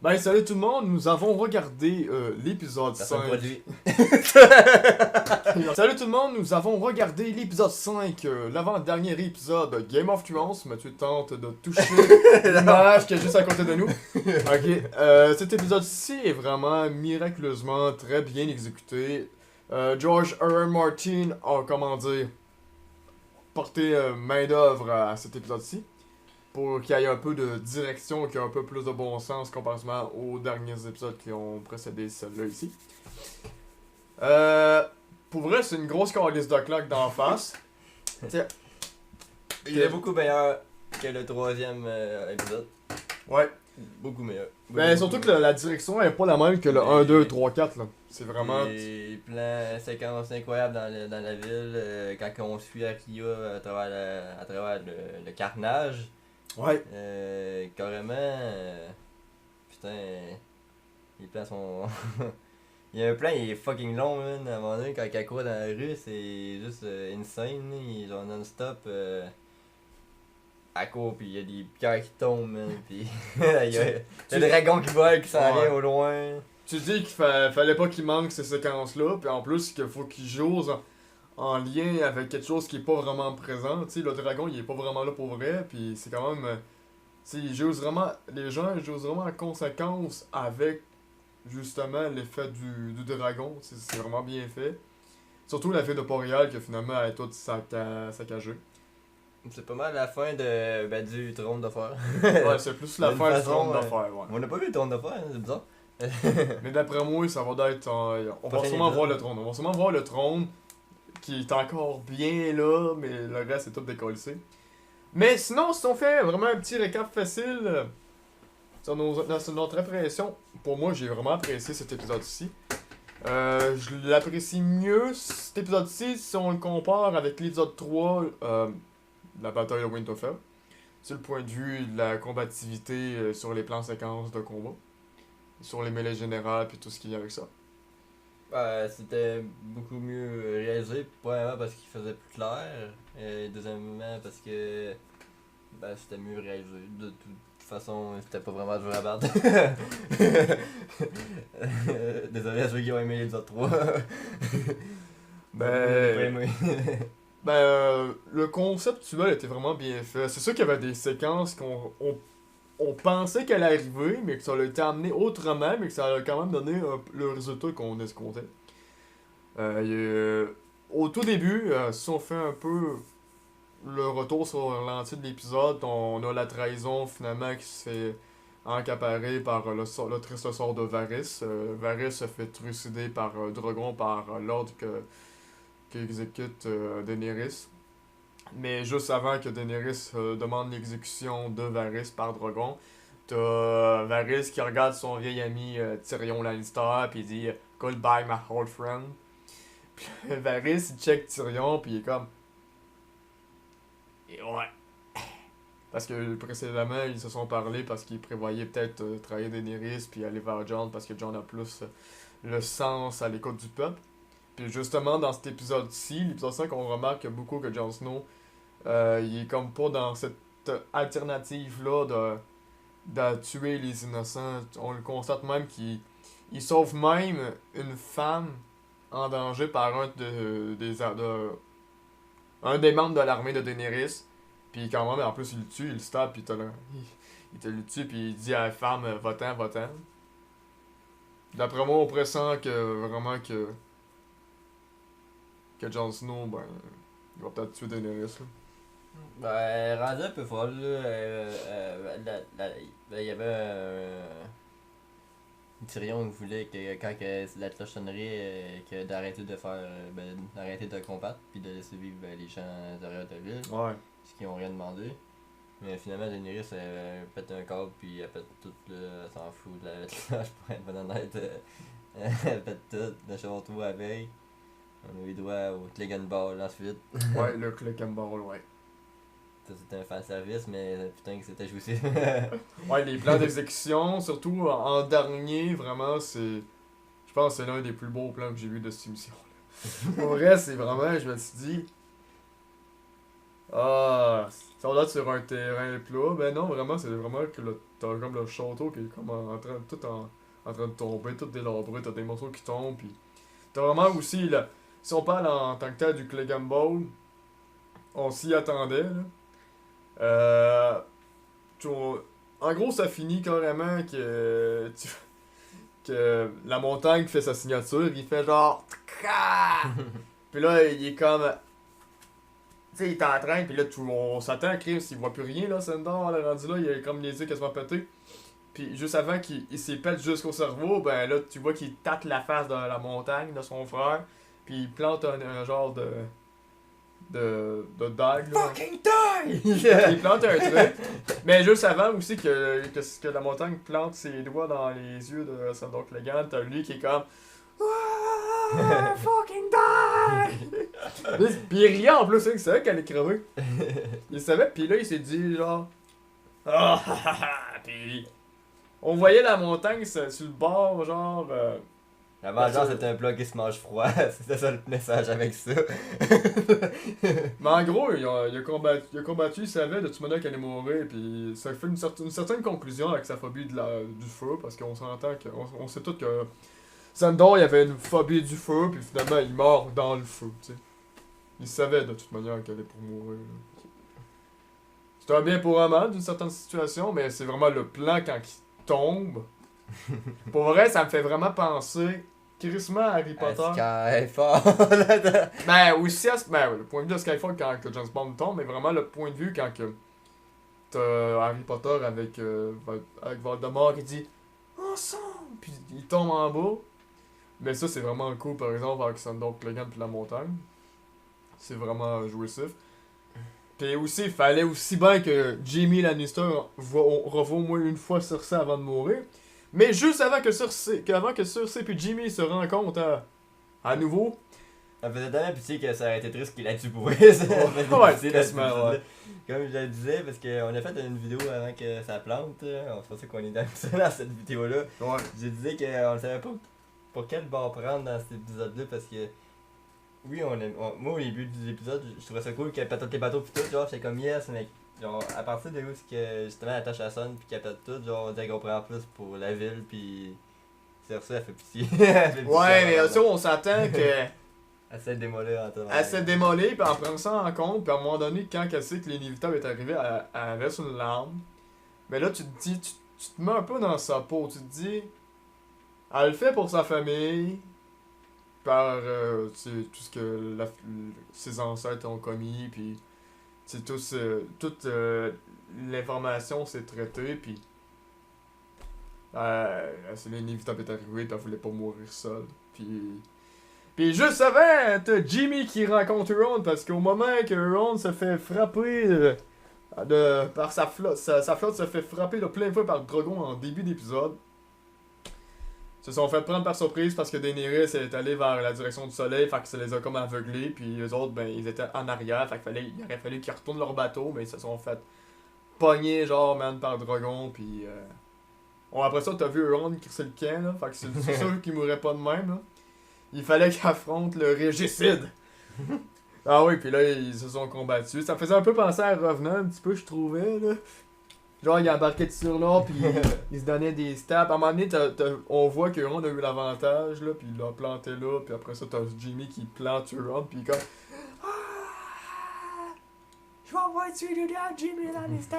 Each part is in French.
Ben salut tout le monde, nous avons regardé l'épisode Personne 5. produit. Salut tout le monde, nous avons regardé l'épisode 5, l'avant-dernier épisode de Game of Thrones. Mathieu tente de toucher l'image qui est juste à côté de nous. Ok, cet épisode-ci est vraiment miraculeusement très bien exécuté. George R. R. Martin a, comment dire, porté main d'œuvre à cet épisode-ci. Pour qu'il y ait un peu de direction, qu'il y ait un peu plus de bon sens comparativement aux derniers épisodes qui ont précédé celle-là ici. Pour vrai, c'est une grosse calice de claque d'en face. Tiens. Il est beaucoup meilleur que le troisième épisode. Ouais. Beaucoup meilleur. Ben, surtout que la direction est pas la même que le 1, 2, 3, 4. Là. C'est vraiment. Les plans, séquences incroyables dans la ville, quand on suit Arya à travers le carnage. Ouais. Carrément. Putain. Les plans sont. Il y a un plan, il est fucking long, man. À un moment donné, quand elle court dans la rue, c'est juste insane. Là. Il est genre non-stop. À court, pis il y a des pierres qui tombent, man. Pis il y a le dragon qui vole, qui s'en vient au loin. Tu dis qu'il fallait pas qu'il manque ces séquences-là, puis en plus qu'il faut qu'il joue en lien avec quelque chose qui est pas vraiment présent. Tu sais, le dragon, il est pas vraiment là pour vrai, puis c'est quand même. Tu sais, ils jouent vraiment. Les gens jouent vraiment en conséquence avec justement l'effet du dragon. C'est vraiment bien fait. Surtout la fille de Port-Réal qui finalement est toute saccagée. C'est pas mal la fin du trône de fer. Ouais, c'est plus la D'une fin du façon, trône d'affaires, ouais. On n'a pas vu le trône de fer, hein, c'est bizarre. Mais d'après moi, ça va être. On va Prochain sûrement épisode. voir le trône. On va sûrement voir le trône qui est encore bien là, mais le reste est tout décollissé. Mais sinon, si on fait vraiment un petit récap facile sur notre impression, pour moi, j'ai vraiment apprécié cet épisode-ci. Je l'apprécie mieux, cet épisode-ci, si on le compare avec l'épisode 3, la bataille de Winterfell. C'est le point de vue de la combativité sur les plans séquences de combat. Sur les mêlées générales puis tout ce qui est avec ça. C'était beaucoup mieux réalisé, premièrement parce qu'il faisait plus clair, et deuxièmement parce que c'était mieux réalisé. De toute façon, c'était pas vraiment dur à battre. Désolé à ceux qui ont aimé l'épisode 3. Ben, le conceptuel était vraiment bien fait. C'est sûr qu'il y avait des séquences on pensait qu'elle allait arriver, mais que ça a été amené autrement, mais que ça a quand même donné le résultat qu'on escomptait. Au tout début, si on fait un peu le retour sur l'entier de l'épisode, on a la trahison finalement qui se fait encaparer par le triste sort de Varys. Varys se fait trucider par Drogon par l'ordre qui exécute Daenerys. Mais juste avant que Daenerys demande l'exécution de Varys par Drogon, t'as Varys qui regarde son vieil ami Tyrion Lannister puis il dit Goodbye my old friend. Puis Varys il check Tyrion puis il est comme et ouais. Parce que précédemment ils se sont parlé parce qu'ils prévoyaient peut-être trahir Daenerys puis aller vers Jon parce que Jon a plus le sens à l'écoute du peuple. Puis justement dans cet épisode-ci, l'épisode 5, on remarque beaucoup que Jon Snow il est comme pas dans cette alternative-là de tuer les innocents. On le constate même qu'il sauve même une femme en danger par un des membres de l'armée de Daenerys. Puis quand même, en plus, il le tue, il le stab, puis il te le tue, puis il dit à la femme va-t'en, va-t'en. D'après moi, on pressent que vraiment que Jon Snow, ben, il va peut-être tuer Daenerys. Là. Rendu un peu folle, là. Il y avait Tyrion qui voulait que quand la cloche sonnerait, d'arrêter de faire. D'arrêter de combattre, puis de laisser vivre les gens derrière de ville. Ouais. Ce qu'ils ont rien demandé. Mais finalement, Daenerys, elle pète un câble, puis elle pète tout, là, elle s'en fout de la cloche pour être bonne honnête. Elle pète tout, le château avec. On a eu droit au Clegg Ball ensuite. Ouais, le Click and Ball, ouais. Ça, c'était un fanservice, mais putain que c'était jouissif. Ouais, les plans d'exécution, surtout en dernier, vraiment, c'est. Je pense que c'est l'un des plus beaux plans que j'ai vu de cette émission. Pour vrai, c'est vraiment, je me suis dit. Ah, Ça a l'air sur un terrain plat. Ben non, vraiment, c'est vraiment que t'as comme le château qui est comme en train de tomber, tout délabré, t'as des morceaux qui tombent, pis t'as vraiment aussi, là, si on parle en tant que tel du Clay Ball, on s'y attendait, là. Euh, En gros, ça finit carrément que la montagne fait sa signature, il fait genre... Puis là, il est comme... Tu sais, il est en train, puis là, on s'attend à Chris, il voit plus rien, là, Sandor, là, rendu là, il a comme les yeux quasiment pétés. Puis juste avant qu'il s'y pète jusqu'au cerveau, ben là, tu vois qu'il tâte la face de la montagne de son frère, puis il plante un genre de dague, là. Fucking die! Il plante un truc. Mais juste avant aussi que la montagne plante ses doigts dans les yeux de Sandor Clegane, t'as lui qui est comme... Ah, fucking die! Pis il riait en plus, hein, il savait qu'elle allait crever. Il savait, pis là il s'est dit genre. Ah, pis. On voyait la montagne sur le bord, genre. La vengeance c'est un plat qui se mange froid, c'était ça le message avec ça. Mais en gros, il a combattu, il savait de toute manière qu'elle allait mourir, pis ça fait une certaine conclusion avec sa phobie du feu, parce qu'on s'entend on sait tous que. Sandor, il avait une phobie du feu, puis finalement, il meurt dans le feu, tu sais. Il savait de toute manière qu'elle allait pour mourir. C'était un bien pour un mal d'une certaine situation, mais c'est vraiment le plan quand il tombe. Pour vrai, ça me fait vraiment penser crissement à Harry Potter. Skyfall. Ben, aussi, le point de vue de Skyfall quand que James Bond tombe, mais vraiment le point de vue quand que t'as Harry Potter avec Voldemort qui dit ensemble, puis il tombe en bas. Mais ça, c'est vraiment cool, par exemple, avec Sandor Clegane puis la montagne. C'est vraiment jouissif. Puis aussi, il fallait aussi bien que Jaime Lannister revoie au moins une fois Cersei avant de mourir. Mais juste avant que Cersei puis Jaime se rencontrent à nouveau. Ça me faisait tellement pitié que ça aurait été triste qu'il a tué pour vrai. Ça me faisait Ouais, pitié, quasiment, ouais. Comme je le disais, parce qu'on a fait une vidéo avant que ça plante. On pensait qu'on était dans cette vidéo-là. Ouais. Je disais qu'on ne savait pas pour quel bord prendre dans cet épisode-là parce que oui, moi au début de l'épisode, je trouvais ça cool qu'elle pète tous les bateaux pis tout, genre j'étais comme yes, mais genre à partir de où c'est que justement la tâche à sonne pis qu'elle pète tout, genre on dirait qu'on prend plus pour la ville pis c'est ça, elle fait pitié. Ouais, mais ça, on s'attend que. Elle s'est démolie en temps. Elle s'est démolie, puis en prenant ça en compte, puis à un moment donné, quand elle sait que l'inévitable est arrivé, elle verse une larme. Mais là, tu te dis, tu te mets un peu dans sa peau, tu te dis, elle le fait pour sa famille, par tu sais, tout ce que ses ancêtres ont commis, puis toute l'information s'est traitée, puis l'inévitable est arrivé, puis elle voulait pas mourir seule. Puis juste avant, t'as Jimmy qui rencontre Ron, parce qu'au moment que Ron se fait frapper par sa flotte se fait frapper de plein de fois par Drogon en début d'épisode. Ils se sont fait prendre par surprise parce que Daenerys est allé vers la direction du soleil, fait que ça les a comme aveuglés, puis les autres, ben, ils étaient en arrière, fait qu'il aurait fallu qu'ils retournent leur bateau, mais ils se sont fait pogner, genre, man, par Drogon, puis Bon, après ça, t'as vu Ron qui c'est le camp, là, fait que c'est sûr qu'il mourrait pas de même, là. Il fallait qu'il affronte le régicide. Ah oui, puis là, ils se sont combattus. Ça me faisait un peu penser à Revenant, un petit peu, je trouvais, là. Genre, il embarquait sur là, puis il se donnait des stabs. À un moment donné, on voit que Ron a eu l'avantage, là, puis il l'a planté là, puis après ça, t'as Jimmy qui plante Ron, puis comme... Ah! Je vais envoyer tuer le gars, Jimmy Lannister!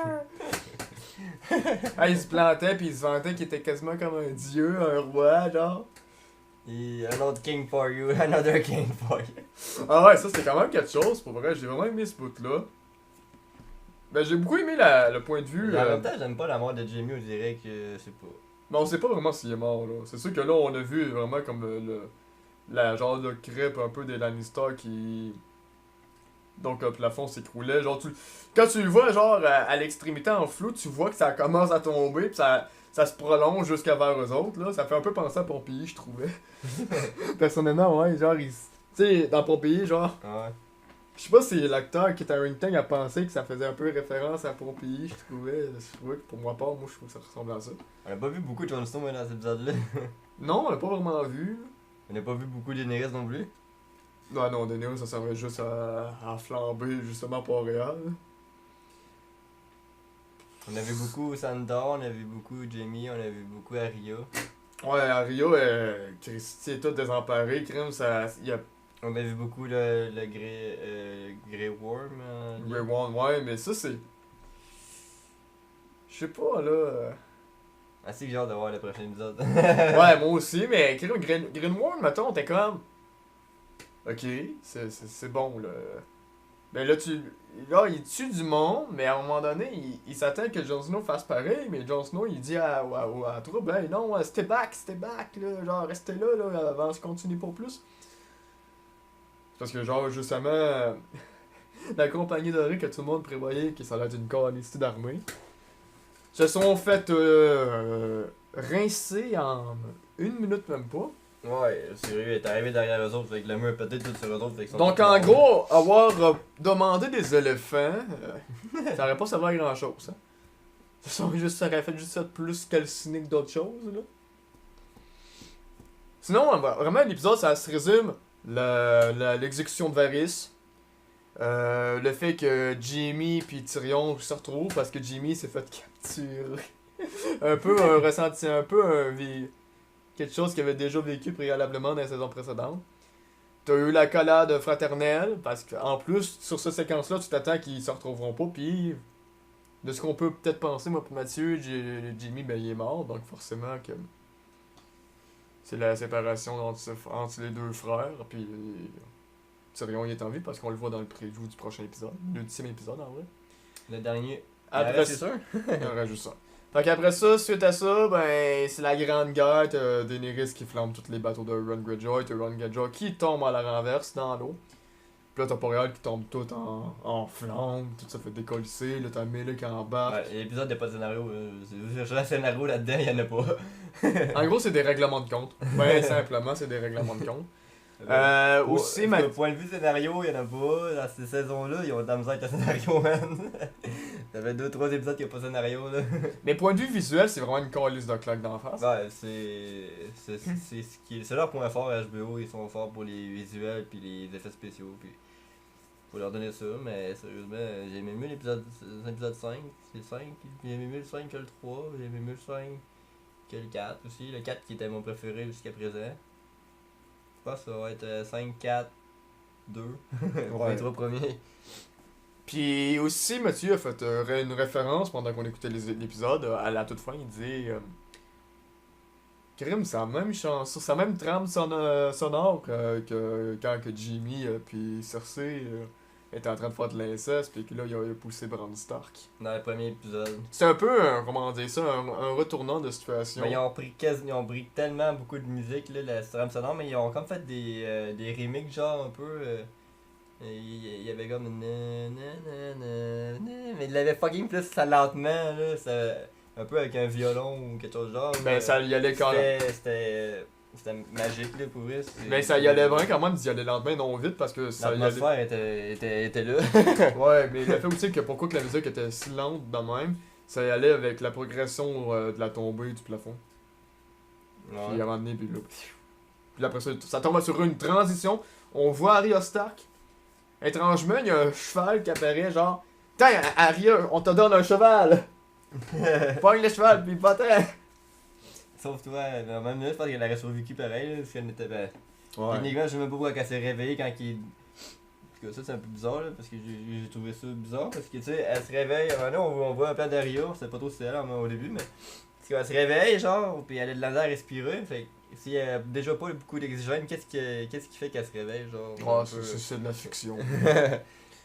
Ah, il se plantait, puis il se vantait qu'il était quasiment comme un dieu, un roi, genre. Et un autre king for you, another king for you. Ah ouais, ça c'était quand même quelque chose, pour vrai, j'ai vraiment aimé ce bout-là. Ben j'ai beaucoup aimé le point de vue. Et en même temps, j'aime pas la mort de Jaime, on dirait que c'est pas. Mais on sait pas vraiment s'il est mort là. C'est sûr que là on a vu vraiment comme la genre de crêpe un peu des Lannister qui. Donc le plafond s'écroulait. Genre quand tu le vois genre à l'extrémité en flou, tu vois que ça commence à tomber pis ça se prolonge jusqu'à vers eux autres là. Ça fait un peu penser à Pompéi, je trouvais. Personnellement, ouais, genre tu sais, dans Pompéi, genre. Ouais. Je sais pas si l'acteur Kit Harington a pensé que ça faisait un peu référence à Pompéi, je trouvais que pour moi pas, moi je trouve que ça ressemble à ça. On a pas vu beaucoup de Jon Snow dans cet épisode-là. Non, on l'a pas vraiment vu. On a pas vu beaucoup d'Daenerys non plus. Non, Daenerys ça servait juste à flamber justement Port-Réal. On a vu beaucoup Sandor, on a vu beaucoup Jamie, on a vu beaucoup Arya. Ouais, Aria, Christy est tout désemparé, crime, ça. Il y a On a vu beaucoup le Grey Worm. Grey One, ouais, mais ça c'est. Je sais pas là. Assez que j'ai hâte de voir le prochain épisode. Ouais, moi aussi, mais crime, Green Worm, mettons, t'es comme. Ok, c'est bon là. Mais là, là, il tue du monde, mais à un moment donné, il s'attend que Jon Snow fasse pareil, mais Jon Snow, il dit à Trouble, ben non, stay back, là, genre, restez là, avant de continuer pour plus. Parce que, genre, justement, la compagnie dorée que tout le monde prévoyait que ça allait être une coalition d'armée, se sont fait rincer en 1 minute même pas. Ouais, sérieux, il est arrivé derrière eux autres, avec le mur peut-être tout sur eux autres. Fait qu'ils sont Donc, tous en morts. gros, avoir demandé des éléphants, ça aurait pas servi à grand chose. Hein. Ça aurait fait juste être plus calciné que d'autres choses. Là. Sinon, vraiment, l'épisode, ça se résume l'exécution de Varys. Le fait que Jaime puis Tyrion se retrouvent parce que Jaime s'est fait capturer. Un peu un ressenti, un peu quelque chose qu'il avait déjà vécu préalablement dans la saison précédente. T'as eu la collade fraternelle, parce qu'en plus, sur cette séquence-là, tu t'attends qu'ils se retrouveront pas, puis de ce qu'on peut peut-être penser, moi puis Mathieu, Jimmy, ben il est mort, donc forcément que c'est la séparation entre les deux frères, puis Tyrion il est en vie, parce qu'on le voit dans le preview du prochain épisode, l'ultime épisode en vrai. Le dernier. Après, c'est sûr? il y aurait juste ça. Fait qu'après ça, suite à ça, ben c'est la grande guerre, t'as Daenerys qui flambe tous les bateaux de Ron Greyjoy, t'as Ron Greyjoy qui tombe à la renverse dans l'eau. Puis là t'as Port-Réal qui tombe tout en flammes, tout ça fait décollisser, là t'as Mélé qui embarque. Ouais, l'épisode n'a pas de scénario. J'ai un scénario là-dedans, il y en a pas. En gros c'est des règlements de compte. Ben simplement c'est des règlements de compte. Aussi, Du point de vue scénario, il y en a pas. Dans ces saisons-là, ils ont de la misère avec le scénario, man. T'avais 2-3 épisodes qui n'ont pas de scénario, là. mais point de vue visuel, c'est vraiment une calice de claque d'en face. Ouais, c'est leur point fort à HBO, ils sont forts pour les visuels puis les effets spéciaux puis faut leur donner ça, mais sérieusement, j'ai aimé mieux l'épisode 5, c'est 5, j'ai aimé mieux le 5 que le 3, j'ai aimé mieux le 5 que le 4 aussi, le 4 qui était mon préféré jusqu'à présent. Je pense que ça va être 5, 4, 2, pour les 3 premiers. Puis aussi, Mathieu a fait une référence pendant qu'on écoutait l'épisode. À la toute fin, il dit Crime, c'est la même chanson, c'est la même trame sonore que quand que Jimmy puis Cersei étaient en train de faire de l'inceste, puis que là, il a poussé Bran Stark. Dans le premier épisode. C'est un peu, comment dire ça, un retournant de situation. Mais ils ont pris tellement beaucoup de musique, là, la trame sonore, mais ils ont comme fait des remixes, genre un peu. Il y avait comme mais il l'avait fucking plus ça lentement, là, un peu avec un violon ou quelque chose de genre. Ben, ça y allait quand même. C'était magique, là, pour vrai. Ben, ça y allait vraiment quand même, il y allait lentement, non vite, parce que ça y allait. L'atmosphère était là. Ouais, mais le fait aussi que pourquoi que la musique était si lente de même, ça y allait avec la progression de la tombée du plafond. Puis à un moment donné, puis là. Puis après ça tombe sur une transition. On voit Arya Stark. Étrangement, il y a un cheval qui apparaît, genre. Tiens, Arya, on te donne un cheval! Pogne le cheval, puis pas Sauf toi, même là, je pense qu'elle aurait survécu pareil, là, parce qu'elle n'était pas. Ouais. Techniquement, je sais même pas pourquoi elle s'est réveillée quand il. Parce que ça, c'est un peu bizarre, là, parce que j'ai trouvé ça bizarre, parce que tu sais, elle se réveille, à un moment donné, on voit un plan d'Aria, on sait pas trop si c'est elle au début, mais. Parce qu'elle se réveille, genre, puis elle a de la misère à respirer, fait que si elle a déjà pas beaucoup d'oxygène, qu'est-ce qui fait qu'elle se réveille, genre. Oh, c'est de la fiction.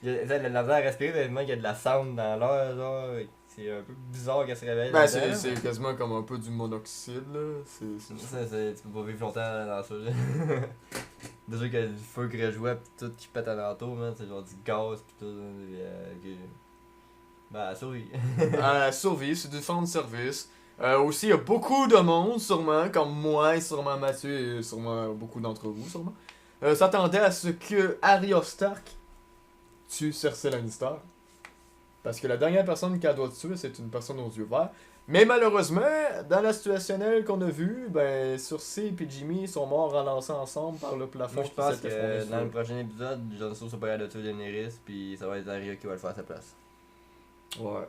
Elle a de la misère à respirer, mais même qu'il y a de la sound dans l'air, genre. C'est un peu bizarre qu'elle se réveille. Ben, c'est quasiment comme un peu du monoxyde, là. Tu peux pas vivre longtemps dans ça, là. Déjà qu'il y a du feu qui rejoue pis tout qui pète alentour, man. C'est genre du gaz pis tout. Ben, elle survit. Elle survit, c'est du fond de service. Aussi, il y a beaucoup de monde, sûrement, comme moi et sûrement Mathieu et sûrement beaucoup d'entre vous, sûrement, s'attendaient à ce que Arya Stark tue Cersei Lannister. Parce que la dernière personne qu'elle doit tuer, c'est une personne aux yeux verts. Mais malheureusement, dans la situationnelle qu'on a vue, ben, Cersei et Jimmy sont morts relancés ensemble par le plafond. Moi, je pense que dans le prochain épisode, Jon Snow sera pas capable de tuer Daenerys, puis ça va être Arya qui va le faire à sa place. Ouais.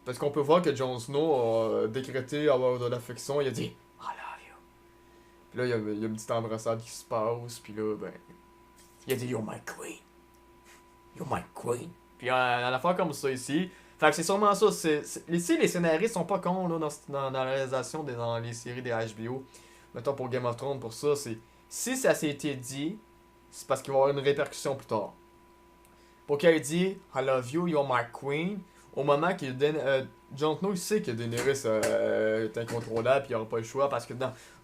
Parce qu'on peut voir que Jon Snow a décrété avoir de l'affection, il a dit I love you. Puis là, il y a une petite embrassade qui se passe, puis là, ben. Il a dit You're my queen. You're my queen. Puis à la fois comme ça ici. Fait que c'est sûrement ça. Ici, les scénaristes sont pas cons là, dans la réalisation dans les séries des HBO. Mettons pour Game of Thrones, pour ça, c'est. Si ça s'est été dit, c'est parce qu'il va y avoir une répercussion plus tard. Pour qu'elle dit I love you, you're my queen, au moment que Jon Snow il sait que Daenerys est incontrôlable et il aura pas le choix parce que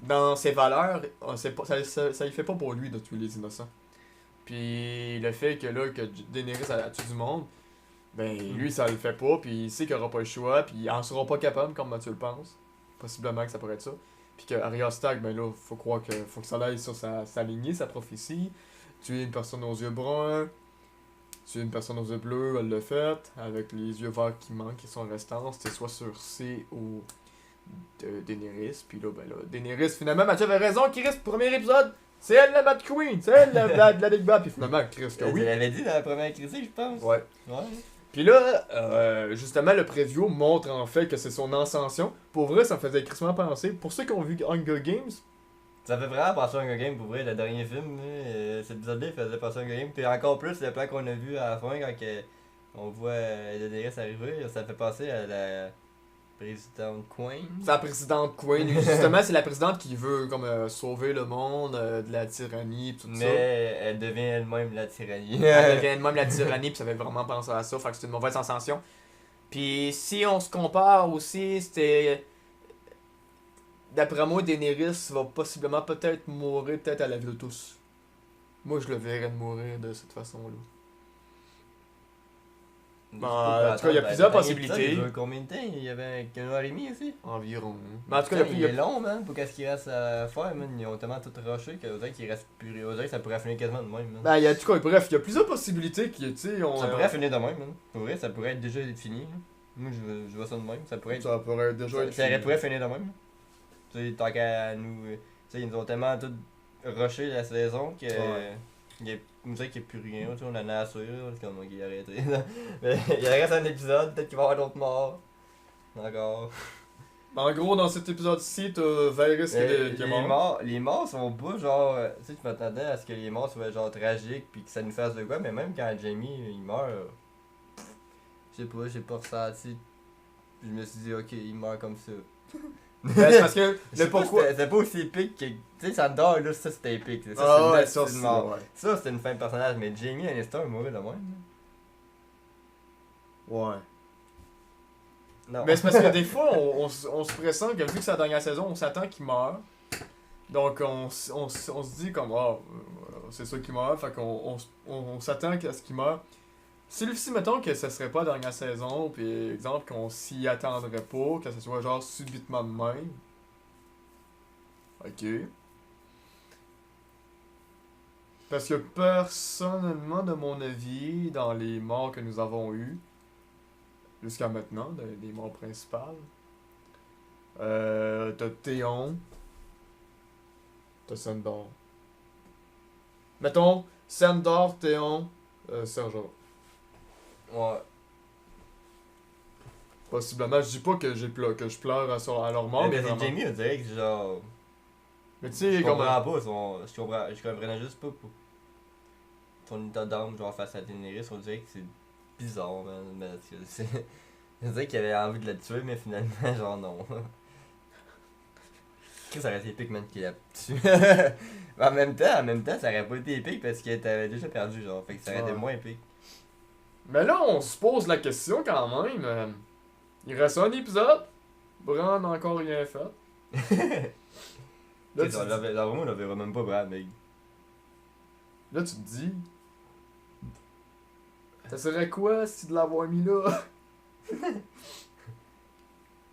dans ses valeurs, ça lui fait pas pour lui de tuer les innocents. Puis le fait que là que Daenerys a tué du monde, ben lui ça le fait pas, puis il sait qu'il aura pas le choix, puis il en sera pas capable comme Mathieu le pense. Possiblement que ça pourrait être ça. Puis que Arya Stark, ben là, faut croire que faut que ça aille sur sa lignée, sa prophétie. Tuer une personne aux yeux bruns. Tuer une personne aux yeux bleus, elle l'a fait. Avec les yeux verts qui manquent, qui sont restants. C'était soit sur C ou Daenerys. Puis là, ben là, Daenerys, finalement, Mathieu avait raison, qui reste premier épisode. C'est elle la Mad Queen, c'est elle la Big Bad. Puis finalement, Chris, que oui. Tu l'avais dit dans la première critique, je pense. Ouais. Ouais. Puis là, justement, le preview montre en fait que c'est son ascension. Pour vrai, ça me faisait crissement penser. Pour ceux qui ont vu Hunger Games, Ça fait vraiment penser à Hunger Games pour vrai, le dernier film. Cet épisode-là, il faisait penser à Hunger Games. Puis encore plus, le plan qu'on a vu à la fin, quand on voit Daenerys arriver, ça fait penser à la présidente Queen. c'est la présidente Queen. Justement, c'est la présidente qui veut comme sauver le monde de la tyrannie et tout Mais ça. elle devient elle-même la tyrannie. Elle devient même la tyrannie, puis ça fait vraiment penser à ça. Fait que c'est une mauvaise ascension. Puis si on se compare aussi, c'était. D'après moi, Daenerys va possiblement peut-être mourir peut-être à la vue de tous. Moi, je le verrais de mourir de cette façon-là. En tout cas, il y a plusieurs possibilités. Il y a combien de temps? Il y avait une heure et demie aussi? Environ. Mais en tout cas, Putain, il est long, man, pour qu'est-ce qu'il reste à faire, man. Ils ont tellement tout rushé qu'on dirait qu'il reste plus. On dirait que ça pourrait finir quasiment de même, man. Ben, il y a, en tout cas, bref, il y a plusieurs possibilités qui, tu sais, on. Ça pourrait finir de même, man. Pour vrai, ça pourrait être déjà fini, là. Moi, je vois ça de même. Ça pourrait être. Ça pourrait déjà être. Ça pourrait finir de même. Tu sais, tant qu'à nous. Tu sais, ils nous ont tellement tout rushé la saison que. Ouais. On dirait qu'il n'y a plus rien, tu sais, on en a assuré, c'est comme, ok, arrêtez. Mais il reste un épisode, peut-être qu'il va y avoir d'autres morts. Encore. En gros, dans cet épisode-ci, t'as Varys qui est mort. Les morts sont pas genre. Tu sais, tu m'attendais à ce que les morts soient genre tragiques puis que ça nous fasse de quoi, mais même quand Jamie il meurt. Je sais pas, j'ai pas ressenti. Je me suis dit, ok, il meurt comme ça. Ben, c'est parce que le pourquoi. C'était pas aussi épique que. Tu sais, Sandor, là, ça c'était épique. Ça, Ah ouais, c'est ça, une mort. ouais. Ça, c'était une fin de personnage, mais Jamie Lannister est mourir de même. Ouais. Non. Mais c'est parce que des fois, on se pressent que vu que c'est la dernière saison, on s'attend qu'il meure. Donc on se dit comme, ah, c'est ça qui meurt, fait qu'on on s'attend à ce qu'il meure. Si mettons que ce serait pas la dernière saison, puis exemple qu'on s'y attendrait pas, que ce soit genre subitement de même. Ok. Parce que personnellement, de mon avis, dans les morts que nous avons eues, jusqu'à maintenant, des morts principales, t'as Théon, t'as Sandor. Mettons, Sandor, Théon, Sergent. Ouais. Possiblement, je dis pas que je pleure à leur mort, mais Mais vraiment. Jamie, on dirait que genre. Mais tu sais, Je comme. comprends pas je comprenais juste pas pour son état d'âme genre face à Daenerys, on dirait que c'est bizarre, man. Mais on dirait qu'il avait envie de la tuer, mais finalement, genre non. Qu'est-ce que ça aurait été épique, man, qu'il la tue. Mais en même temps, ça aurait pas été épique parce qu'elle t'avait déjà perdu, genre. Fait que ça aurait été Ouais. moins épique. Mais là, on se pose la question quand même. Il reste un épisode. Bran n'a encore rien fait. Là, tu, Là, vraiment, on la verra même pas, Brad, mec. là, tu te dis. Ça serait quoi si de l'avoir mis là?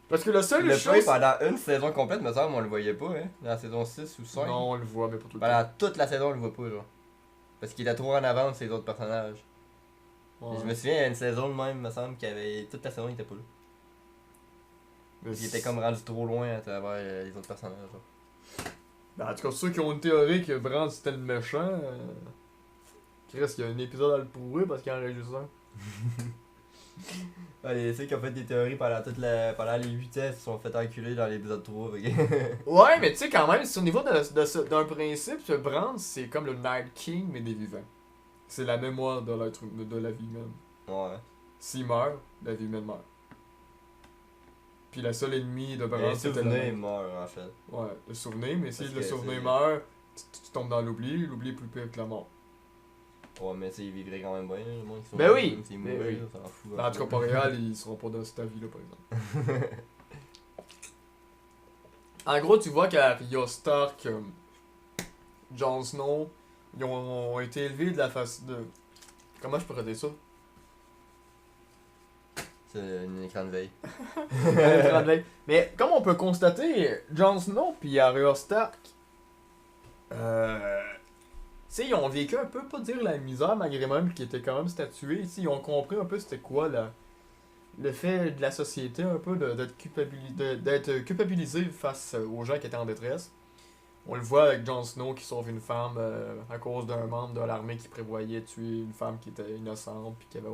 Parce que le seul Le chose. pendant une saison complète, me semble, on le voyait pas, hein. Dans la saison 6 ou 5. Non, on le voit, mais pour tout le temps. Pendant toute la saison, on le voit pas, genre. Parce qu'il était trop en avance ses autres personnages. Ouais. Je me souviens, il y a une saison de même, me semble, qu'il avait. Toute la saison, il était pas là. Mais Il était comme rendu trop loin à travers les autres personnages, genre. Ben, en tout cas, ceux qui ont une théorie que Bran c'était le méchant, qui reste qu'il y a un épisode à le prouver parce qu'il en reste juste un. Ouais, ceux qui ont fait des théories pendant les 8 ans se sont fait enculer dans l'épisode 3. Ok? Ouais, mais tu sais, quand même, c'est au niveau d'un principe, ce Brand, c'est comme le Night King, mais des vivants. C'est la mémoire de la vie humaine. Ouais. S'il meurt, la vie humaine meurt. Puis la seule ennemie de Le Brand, c'était le souvenir Night. meurt en fait. Ouais, le souvenir, mais si Parce le que souvenir c'est- meurt, tu tombes dans l'oubli est plus pire que la mort. Ouais, mais tu sais, ils vivraient quand même bien, le monde qui sont Ben oui! même s'ils Ben mourraient, oui. là, ça en fout. En tout cas, pas réel, ils seront pas dans cette vie-là, par exemple. En gros, tu vois qu'Arya Stark, Jon Snow, ils ont été élevés de la face de... Comment je pourrais dire ça? C'est un écran de veille. Mais comme on peut constater, Jon Snow puis Arya Stark, tu sais, ils ont vécu un peu, pas dire la misère, malgré même qu'ils étaient quand même statués. Ils ont compris un peu c'était quoi le fait de la société, un peu d'être culpabilisé face aux gens qui étaient en détresse. On le voit avec Jon Snow qui sauve une femme à cause d'un membre de l'armée qui prévoyait tuer une femme qui était innocente puis qui avait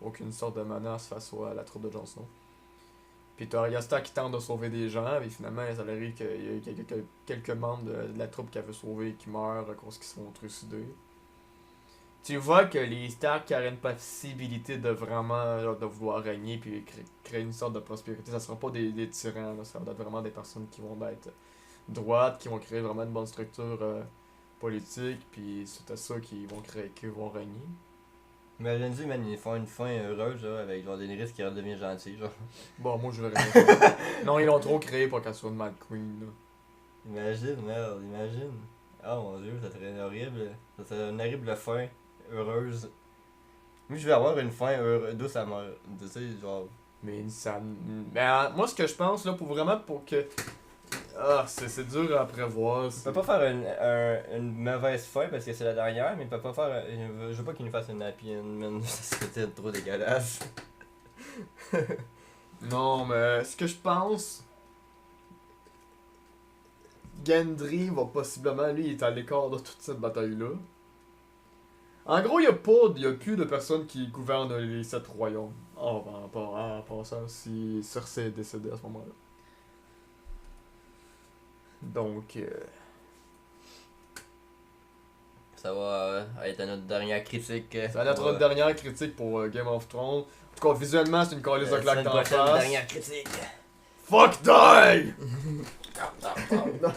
aucune sorte de menace face à la troupe de Jon Snow. Puis t'as Arya Stark qui tente de sauver des gens, et finalement ça arrive qu'il y a quelques membres de la troupe qu'elle veut sauver qui meurent à cause qu'ils se font trucider. Tu vois que les Stark auraient une possibilité de vraiment de vouloir régner puis créer une sorte de prospérité. Ça sera pas des tyrans, là, ça va être vraiment des personnes qui vont être droites, qui vont créer vraiment une bonne structure politique, puis c'est à ça qu'ils vont régner. Imagine-tu, man, ils font une fin heureuse, là, avec genre Daenerys qui redevient gentil, genre. Bon, moi je verrais bien ça. Non, ils l'ont trop créé pour qu'elle soit une Mad Queen, là. Imagine, merde, imagine. Oh mon dieu, ça serait horrible. Ça serait une horrible fin heureuse. Moi, je vais avoir une fin douce à mort. Tu sais, genre. Mais ça. Mais moi, ce que je pense, là, pour que. Ah, c'est dur à prévoir. Il peut pas faire une mauvaise fin parce que c'est la dernière, mais il peut pas faire. Je veux pas qu'il nous fasse une happy end, man. Ça serait peut-être trop dégueulasse. Non, mais ce que je pense. Gendry va possiblement, lui, il est à l'écart de toute cette bataille-là. En gros, il y a plus de personnes qui gouvernent les 7 royaumes. En passant, si Cersei est décédée à ce moment-là. Donc, Ça va être notre dernière critique. ça va être notre dernière critique pour Game of Thrones. En tout cas, visuellement, c'est une calice de claque d'en face. Dernière critique. Fuck die!